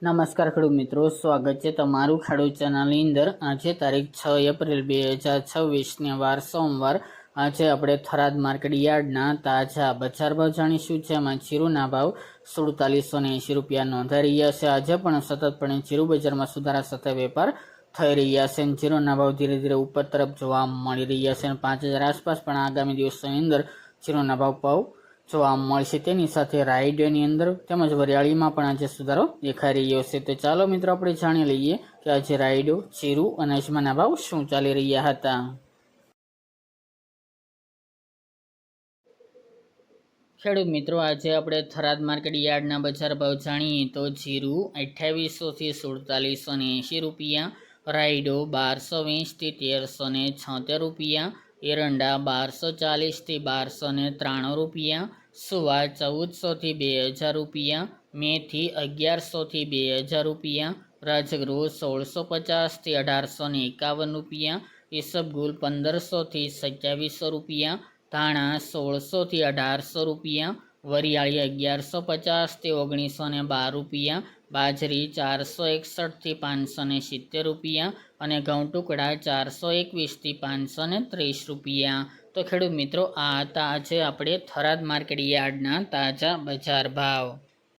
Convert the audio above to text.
નમસ્કાર ખેડૂત મિત્રો, સ્વાગત છે તમારું ખેડૂત ચેનલની અંદર। આજે તારીખ 6 એપ્રિલ 2026 વાર સોમવાર। આજે આપણે થરાદ માર્કેટ યાર્ડના તાજા બજાર ભાવ જાણીશું। જેમાં જીરુના ભાવ 4780 રૂપિયા નોંધાઈ રહ્યા છે। આજે પણ સતતપણે જીરુ બજારમાં સુધારા સાથે વેપાર થઈ રહ્યા છે। જીરુના ભાવ ધીરે ધીરે ઉપર તરફ જોવા મળી રહ્યા છે। 5000 આસપાસ પણ આગામી દિવસોની અંદર જીરુના ભાવ જોવા મળશે। તેની સાથે રાયડોની અંદર તેમજ વરિયાળીમાં પણ આજે સુધારો દેખાઈ રહ્યો છે। તો ચાલો મિત્રો આપણે જાણી લઈએ કે આજે રાયડો, જીરુ અને અજમાના ભાવ શું ચાલી રહ્યા હતા। ખેડૂત મિત્રો, આજે આપણે થરાદ માર્કેટ યાર્ડના બજાર ભાવ જાણીએ તો જીરુ 2800 થી 4780 રૂપિયા, રાયડો 1220 થી 1376 રૂપિયા, એરંડા 1240 થી 1293 રૂપિયા, સુવા 1400 થી 2000 રૂપિયા, મેથી 1100 થી 2000 રૂપિયા, રાજગૃહ 1650 થી 1851 રૂપિયા, ઈસબગુલ 1500 થી 2700 રૂપિયા, ધાણા 1600 થી 1800 રૂપિયા, વરિયાળી 1150 થી 1912 રૂપિયા, બાજરી 461 થી 570 રૂપિયા અને ઘઉં ટુકડા 421 થી 530 રૂપિયા। તો ખેડૂત મિત્રો, આ હતા આજે આપણે થરાદ માર્કેટ યાર્ડના તાજા બજાર ભાવ।